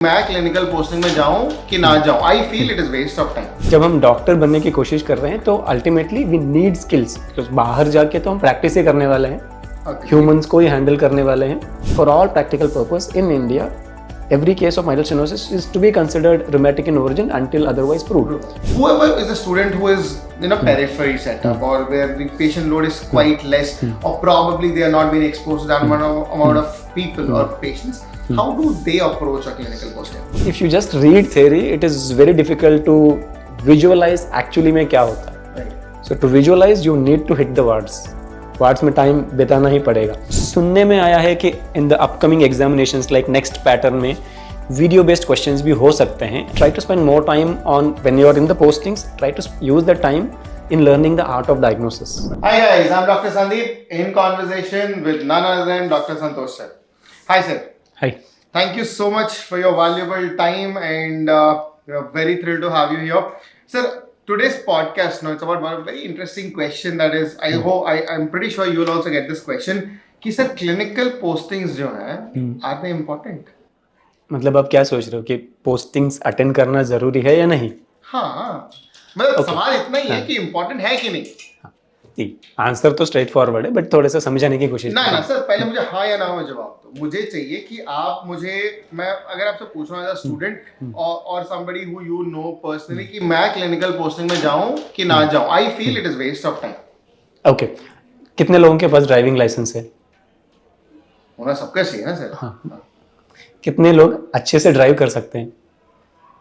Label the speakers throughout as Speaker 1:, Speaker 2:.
Speaker 1: मैं clinical posting में जाऊं कि ना जाऊं, I feel it is waste of time.
Speaker 2: जब हम डॉक्टर बनने की कोशिश कर रहे हैं तो ultimately we need skills, because बाहर जाके तो हम प्रैक्टिस ही करने वाले हैं, ह्यूमंस को ही हैंडल करने वाले हैं। For all practical purpose in India every case of mitral stenosis is to be considered rheumatic in origin until otherwise proved.
Speaker 1: Whoever is a student who is in a periphery setup or where the patient load is quite less, or probably they are not being exposed to that amount of people or patients, how do they approach a clinical posting?
Speaker 2: If you just read theory, it is very difficult to visualize actually में क्या होता है. So to visualize, you need to hit the wards. Wards में time बिताना ही पड़ेगा. सुनने में आया है कि in the upcoming examinations like next pattern में वीडियो बेस्ड क्वेश्चंस भी हो सकते हैं. Try to spend more time on when you are in the postings. Try to use the time in learning the art of diagnosis.
Speaker 1: Hi guys, I'm Dr. Sandeep in conversation with none other than Dr. Santosh sir. Hi sir.
Speaker 2: Hi.
Speaker 1: Thank you so much for your valuable time and we are very thrilled to have you here. Sir, today's podcast, it's about one very interesting question that is, I'm pretty sure you will also get this question कि sir clinical postings जो हैं are they important?
Speaker 2: मतलब आप क्या सोच रहे हो कि पोस्टिंग्स अटेंड करना जरूरी है या नहीं?
Speaker 1: हाँ, मतलब सवाल इतना ही है कि इम्पोर्टेंट है कि नहीं.
Speaker 2: आंसर तो स्ट्रेट फॉरवर्ड है, बट थोड़े से समझाने की कोशिश
Speaker 1: ना सर, पहले मुझे हाँ या ना में जवाब दो. मुझे चाहिए कि आप मुझे, मैं अगर आपसे पूछ रहा हूँ एज अ स्टूडेंट और somebody who you know personally कि मैं क्लिनिकल पोस्टिंग में जाऊँ कि ना जाऊँ, I feel it is waste of time.
Speaker 2: Okay, कितने लोगों के पास ड्राइविंग लाइसेंस है?
Speaker 1: होना सबका चाहिए ना सर.
Speaker 2: हाँ. कितने लोग अच्छे से ड्राइव कर सकते हैं?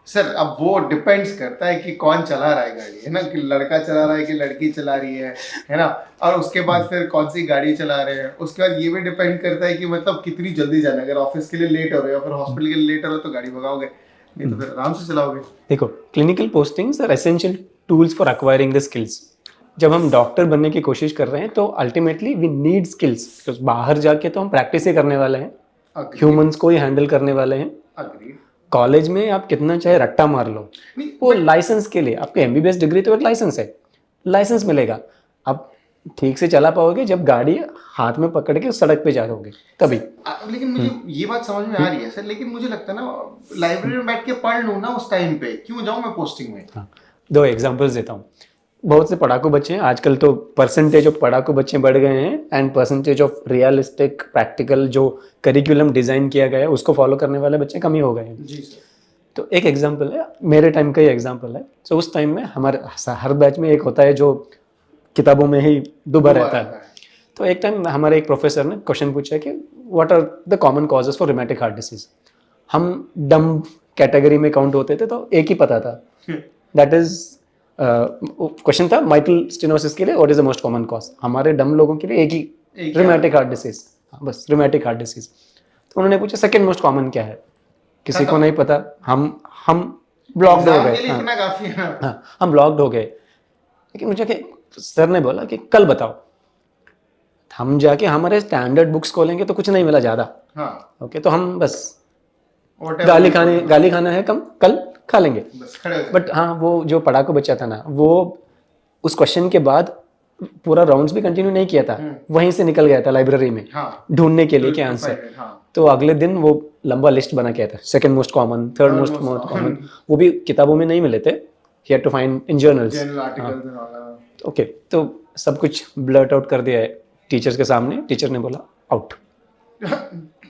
Speaker 1: सर अब वो डिपेंड्स करता है कि कौन चला रहा है गाड़ी, है ना, कि लड़का चला रहा है कि लड़की चला रही है ना, और उसके बाद फिर कौन सी गाड़ी चला रहे हैं. उसके बाद ये भी डिपेंड करता है कि मतलब कितनी जल्दी जाना. अगर ऑफिस के लिए लेट हो रहे हो या फिर हॉस्पिटल के लिए लेट हो रहे हो तो गाड़ी भगाओगे, नहीं तो फिर आराम से चलाओगे.
Speaker 2: देखो, clinical postings are essential tools for acquiring the skills. जब हम डॉक्टर बनने की कोशिश कर रहे हैं तो ultimately we need skills, because बाहर जाके तो हम प्रैक्टिस ही करने वाले हैं, ह्यूमंस को ही हैंडल करने वाले हैं. कॉलेज में आप कितना चाहे रट्टा मार लो, वो लाइसेंस के लिए आपके एमबीबीएस डिग्री तो एक लाइसेंस है, लाइसेंस मिलेगा. आप ठीक से चला पाओगे जब गाड़ी हाथ में पकड़ के सड़क पे जाओगे तभी.
Speaker 1: लेकिन मुझे ये बात समझ में आ रही है सर, लेकिन मुझे लगता है ना लाइब्रेरी में बैठ के पढ़ लूँ ना उस टाइम पे, क्यों जाऊँ मैं पोस्टिंग में.
Speaker 2: हाँ, दो एग्जांपल्स देता हूँ. बहुत से पढ़ाकू बच्चे हैं आजकल, तो परसेंटेज ऑफ पढ़ाकू बच्चे बढ़ गए हैं and percentage of realistic practical जो करिकुलम डिजाइन किया गया है उसको फॉलो करने वाले बच्चे कम ही हो गए हैं.
Speaker 1: जी सर. तो
Speaker 2: एक एग्जांपल है, मेरे टाइम का ही एग्जांपल है. सो उस टाइम में हमारे हर बैच में एक होता है जो किताबों में ही डूबा रहता है. तो एक टाइम हमारे एक प्रोफेसर ने क्वेश्चन पूछा कि what are the common causes for rheumatic heart disease. हम डम कैटेगरी में काउंट होते थे तो एक ही पता था, दैट इज क्वेश्चन था माइट्रल स्टेनोसिस के लिए what is the most common cause. हमारे डम लोगों के लिए एक ही रूमेटिक हार्ट डिसीज, बस रूमेटिक हार्ट डिसीज. तो उन्होंने पूछा सेकंड मोस्ट कॉमन क्या है, किसी को नहीं पता. हम ब्लॉक्ड हो गए. हाँ, हम ब्लॉक्ड हो गए. लेकिन मुझे सर ने बोला कि कल बताओ. हम जाके हमारे स्टैंडर्ड बुक्स खोलेंगे तो कुछ नहीं मिला ज्यादा. ओके, तो हम बस गाली खाना है कम, कल खा लेंगे. बट हाँ, वो जो पढ़ाकू बच्चा था ना, वो उस क्वेश्चन के बाद पूरा राउंड्स भी कंटिन्यू नहीं किया था, वहीं से निकल गया था लाइब्रेरी में ढूंढने के लिए क्या आंसर. तो अगले दिन वो लंबा लिस्ट बना के आया था, second most common, third most common. वो भी किताबों में नहीं मिले थे, he had to find in journals. Okay, तो सब कुछ ब्लर्ट आउट कर दिया है टीचर्स के सामने. टीचर ने बोला आउट.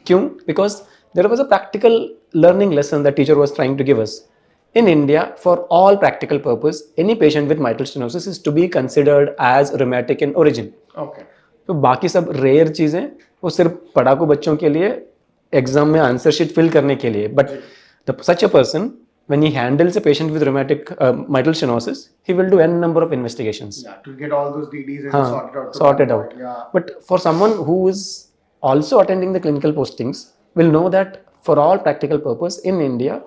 Speaker 2: क्यों? Because there was a practical learning lesson that teacher was trying to give us. In India, for all practical purpose, any patient with mitral stenosis is to be considered as rheumatic in origin. Okay. तो बाकी सब rare चीजें वो सिर्फ पढ़ाकू बच्चों के लिए exam में आंसर शीट फिल करने के लिए. But such a person, when he handles a patient with rheumatic mitral stenosis, he will do n number of investigations.
Speaker 1: Yeah, to get all those DDs and
Speaker 2: sorted out. Yeah. But for someone who is also attending the clinical postings, will know that for all practical purpose in India,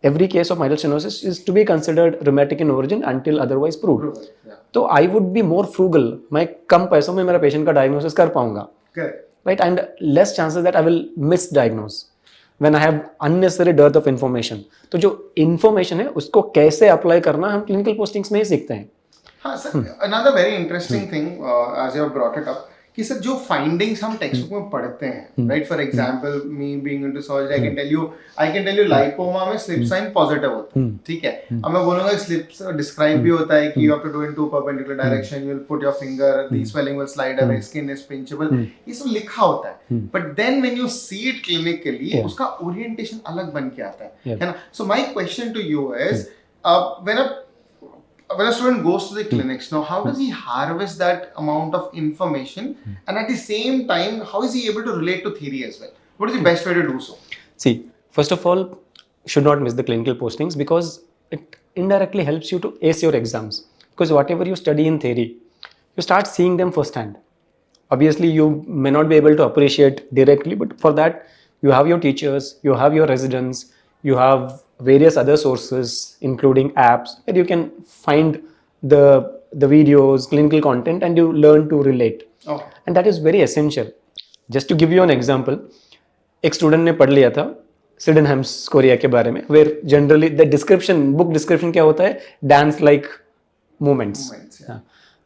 Speaker 2: every case of mitral stenosis is to be considered rheumatic in origin until otherwise proved. तो I would be more frugal. मैं कम पैसों में मेरा patient का diagnosis कर पाऊंगा, right? And less chances that I will misdiagnose when I have unnecessary dearth of information. तो जो information है उसको कैसे अप्लाई करना हम क्लिनिकल पोस्टिंग्स में ही सीखते हैं.
Speaker 1: हाँ sir, another very interesting thing as you have brought it up कि सर जो फाइंडिंग्स हम टेक्स्ट बुक में पढ़ते हैं, right, for example me being into surgery I can tell you lipoma में स्लिप साइन पॉजिटिव होता है, ठीक है, अब मैं बोलूंगा स्लिप डिस्क्राइब भी होता है कि you have to do in two perpendicular direction, you will put your finger, the swelling will slide away, skin is pinchable, ये सब लिखा होता है, but then when you see it clinically उसका ओरिएंटेशन अलग बन के आता है ना. So my question to you is when a student goes to the clinics now, how does he harvest that amount of information, and at the same time how is he able to relate to theory as well? What is the best way to do so?
Speaker 2: See, first of all, should not miss the clinical postings because it indirectly helps you to ace your exams, because whatever you study in theory you start seeing them firsthand. Obviously you may not be able to appreciate directly, but for that you have your teachers, you have your residents, you have various other sources including apps where you can find the videos, clinical content, and you learn to relate.
Speaker 1: Okay.
Speaker 2: And that is very essential. Just to give you an example, एक student ने पढ़ लिया था Sydenham's chorea के बारे में, where generally the description, book description क्या होता है, डांस लाइक मूवमेंट्स.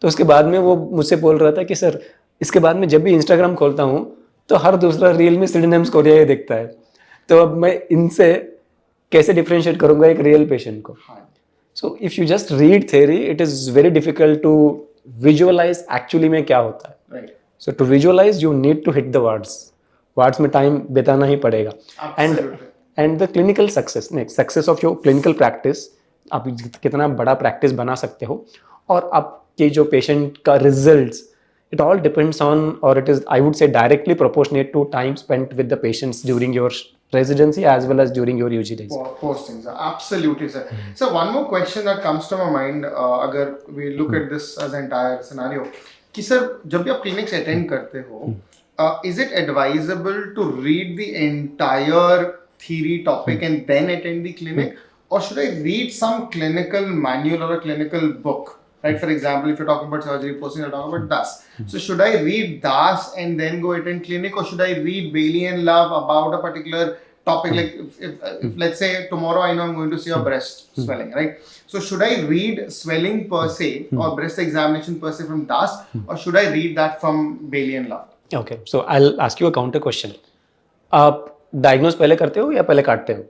Speaker 2: तो उसके बाद में वो मुझसे बोल रहा था कि सर इसके बाद में जब भी इंस्टाग्राम खोलता हूँ तो हर दूसरा रील में सिडेनहम्स कोरिया ही दिखता है, तो अब मैं इनसे कैसे डिफरेंशिएट करूंगा एक रियल पेशेंट को. So if you just read theory it is very difficult to visualise actually में क्या होता है. So to visualise you need to hit the wards में टाइम बिताना ही पड़ेगा. And the clinical success, success of your clinical practice, आप कितना बड़ा प्रैक्टिस बना सकते हो और आपके जो पेशेंट का results, it all depends on, or it is, I would say, directly proportionate to time spent with the patients during your residency as well as during your UG days.
Speaker 1: Postings, absolutely, sir. So one more question that comes to my mind, agar we look at this as an entire scenario, कि sir जब भी आप clinics attend करते हो, is it advisable to read the entire theory topic and then attend the clinic, or should I read some clinical manual or a clinical book? Right, for example, if you're talking about surgery posting, you're talking about DAS. So should I read DAS and then go attend clinic, or should I read Bailey and Love about a particular topic? Like if let's say tomorrow I know I'm going to see a breast swelling, right? So should I read swelling per se or breast examination per se from DAS, or should I read that from Bailey and Love?
Speaker 2: Okay, so I'll ask you a counter question. आप diagnose पहले करते हो या पहले काटते हो?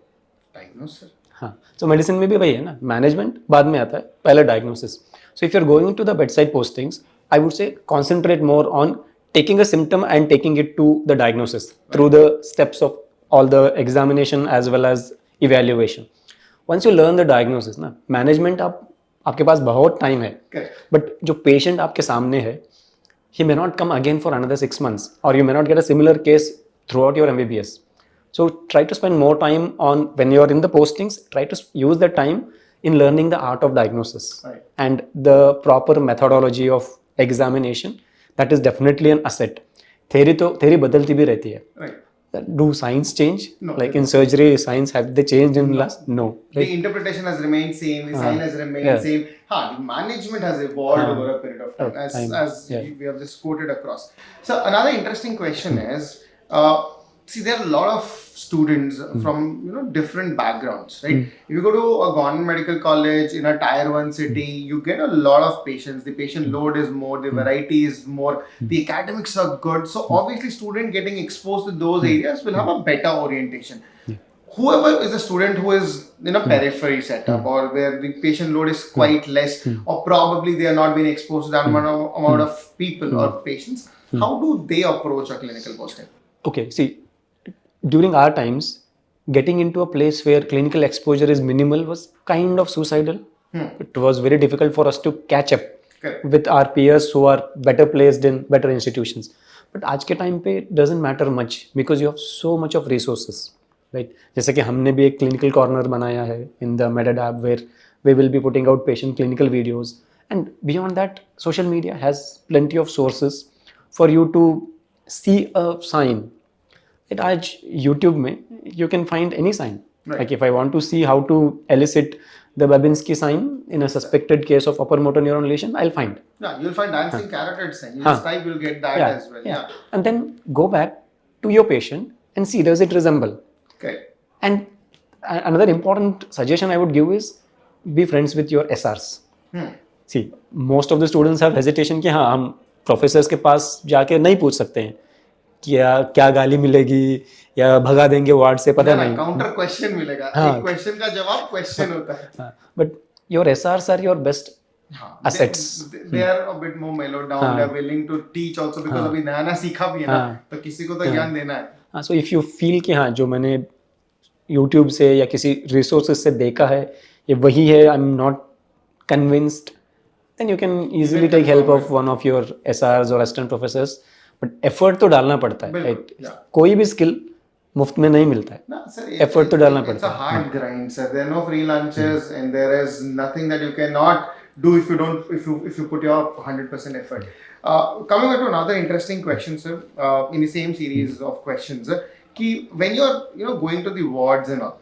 Speaker 1: Diagnose, sir.
Speaker 2: हाँ, so medicine में भी वही है ना, मैनेजमेंट बाद में आता है, पहले diagnosis. So if you're going to the bedside postings, I would say concentrate more on taking a symptom and taking it to the diagnosis through the steps of all the examination as well as evaluation. Once you learn the diagnosis, ना management आपके पास बहुत time है, but जो patient आपके सामने है, he may not come again for another 6 months, or you may not get a similar case throughout your MBBS. So try to spend more time on, when you're in the postings, try to use the time in learning the art of diagnosis,
Speaker 1: right,
Speaker 2: and the proper methodology of examination. That is definitely an asset. Theory बदलती भी रहती है.
Speaker 1: Right.
Speaker 2: Do science change?
Speaker 1: No.
Speaker 2: Like in surgery, science have they changed in last? No.
Speaker 1: Right? The interpretation has remained same. The science has remained same. The management has evolved over a period of time, as we have just quoted across. So another interesting question is, see, there are a lot of students from different backgrounds, right? If you go to a government medical college in a tier 1 city, you get a lot of patients. The patient load is more, the variety is more, the academics are good. So obviously student getting exposed to those areas will have a better orientation. Whoever is a student who is in a periphery setup, or where the patient load is quite less, or probably they are not being exposed to that amount of people or patients, how do they approach a clinical posting?
Speaker 2: Okay, see, during our times, getting into a place where clinical exposure is minimal was kind of suicidal. It was very difficult for us to catch up with our peers who are better placed in better institutions. But आज के time पे it doesn't matter much because you have so much of resources, right? जैसे कि हमने भी एक clinical corner बनाया है in the Medadab, where we will be putting out patient clinical videos, and beyond that, social media has plenty of sources for you to see a sign. आज YouTube में you can find any sign. Right. Like if I want to see how to elicit the Babinski sign in a suspected case of upper motor neuron lesion, I'll find.
Speaker 1: Yeah, you'll find dancing carotid sign. You just type, you'll get that as well. Yeah.
Speaker 2: And then go back to your patient and see, does it resemble?
Speaker 1: Okay.
Speaker 2: And another important suggestion I would give is be friends with your SRs. See, most of the students have hesitation कि हाँ हम professors के पास जाके नहीं पूछ सकते हैं क्या क्या गाली मिलेगी या भगा देंगे वार्ड से, पता नहीं।
Speaker 1: काउंटर क्वेश्चन मिलेगा,
Speaker 2: हाँ।
Speaker 1: एक क्वेश्चन का जवाब क्वेश्चन होता है।
Speaker 2: But your SRs are your best
Speaker 1: हाँ,
Speaker 2: assets.
Speaker 1: they are a bit more mellowed down,
Speaker 2: हाँ.
Speaker 1: they are willing to teach also because
Speaker 2: हाँ.
Speaker 1: अभी नया नया सीखा भी है ना,
Speaker 2: हाँ.
Speaker 1: तो किसी को तो ज्ञान देना है।
Speaker 2: हाँ, सो इफ़ यू फील कि हाँ जो मैंने यूट्यूब से या किसी रिसोर्सेज से देखा है ये वही है, I am not convinced, then you can easily take help of one of your SRs or assistant professors, but effort तो डालना पड़ता है,
Speaker 1: बिल्कुल,
Speaker 2: right?
Speaker 1: yeah.
Speaker 2: कोई भी skill मुफ्त में नहीं मिलता है,
Speaker 1: No, sir,
Speaker 2: effort तो डालना
Speaker 1: it's
Speaker 2: पड़ता
Speaker 1: a
Speaker 2: है।
Speaker 1: hard grind, sir. There are no free lunches, and there is nothing that you cannot do if you don't, if you put your 100% effort. Coming back to another interesting question, sir, in the same series of questions, कि when you're going to the wards and all,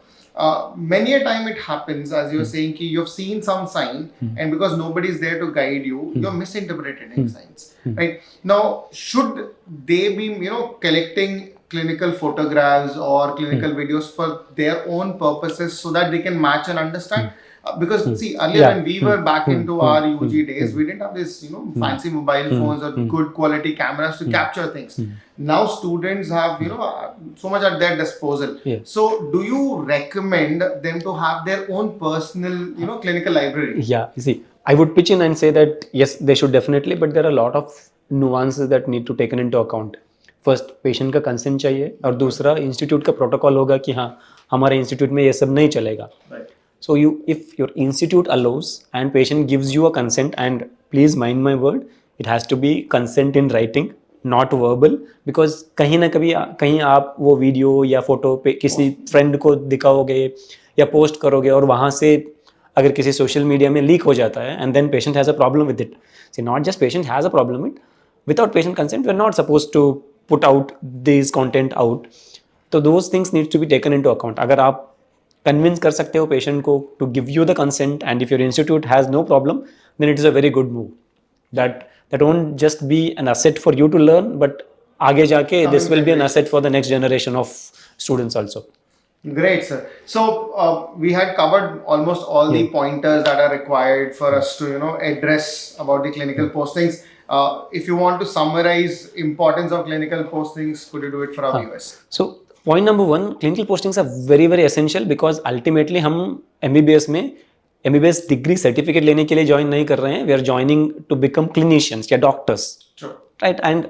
Speaker 1: many a time it happens, as you're saying, कि you've seen some sign, and because nobody is there to guide you, you're misinterpreting signs, right? Now, should they be, collecting clinical photographs or clinical videos for their own purposes so that they can match and understand? Because see, earlier
Speaker 2: Yeah.
Speaker 1: when we were back into our UG days, we didn't have this, fancy mobile phones or good quality cameras to capture things. Now students have, so much at their disposal.
Speaker 2: Yeah.
Speaker 1: So do you recommend them to have their own personal, clinical library?
Speaker 2: Yeah, you see, I would pitch in and say that yes, they should definitely, but there are a lot of nuances that need to taken into account. First patient का consent चाहिए और दूसरा institute का protocol होगा कि हाँ हमारे institute में ये सब नहीं चलेगा। So you, if your institute allows and patient gives you a consent, and please mind my word, it has to be consent in writing, not verbal, because कहीं ना कहीं आप वो वीडियो या फोटो पे किसी फ्रेंड को दिखाओगे या पोस्ट करोगे और वहाँ से अगर किसी सोशल मीडिया में लीक हो जाता है and then patient has a problem with it. See, not just patient has a problem with it, without patient consent we are not supposed to put out these content out. So those things need to be taken into account. अगर आप convince कर सकते हो patient को to give you the consent and if your institute has no problem then it is a very good move, that won't just be an asset for you to learn, but आगे जाके this will be an asset for the next generation of students also.
Speaker 1: Great, sir. So we had covered almost all the pointers that are required for us to, address about the clinical postings. If you want to summarize importance of clinical postings, could you do it for our viewers?
Speaker 2: So point number 1, clinical postings are very very essential because ultimately हम MBBS में MBBS degree certificate लेने के लिए join नहीं कर रहे हैं, we are joining to become clinicians या doctors, right? And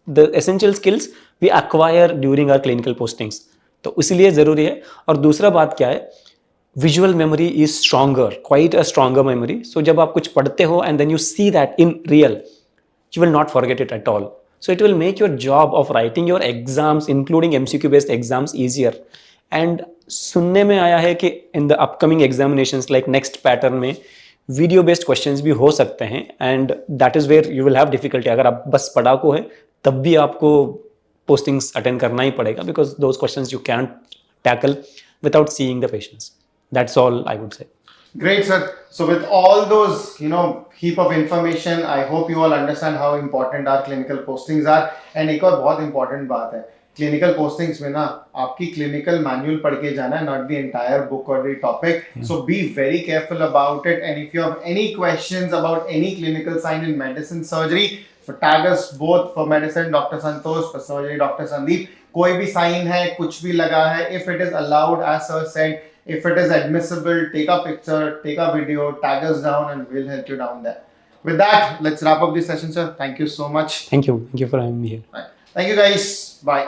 Speaker 2: the essential skills we acquire during our clinical postings, तो इसलिए ज़रूरी है। और दूसरा बात क्या है, visual memory is stronger, quite a stronger memory. So जब आप कुछ पढ़ते हो and then you see that in real, you will not forget it at all. So it will make your job of writing your exams, including MCQ based exams, easier. And सुनने में आया है कि in the upcoming examinations like next pattern में video based questions भी हो सकते हैं, and that is where you will have difficulty. अगर आप बस पढ़ाकू है तब भी आपको postings attend करना ही पड़ेगा because those questions you can't tackle without seeing the patients. That's all I would say.
Speaker 1: Great, sir. So with all those, heap of information, I hope you all understand how important our clinical postings are. And एक और बहुत important बात है, clinical postings में ना आपकी clinical manual पढ़ के जाना है, not the entire book or the topic. So be very careful about it. And if you have any questions about any clinical sign in medicine, surgery, for tag us both, for medicine Dr. Santosh, for surgery Dr. Sandeep. कोई भी sign है, कुछ भी लगा है, if it is allowed, as sir said, if it is admissible, take a picture, take a video, tag us down, and we'll help you down there. With that, let's wrap up this session, sir. Thank you so much.
Speaker 2: Thank you for having me here.
Speaker 1: Right. Thank you, guys. Bye.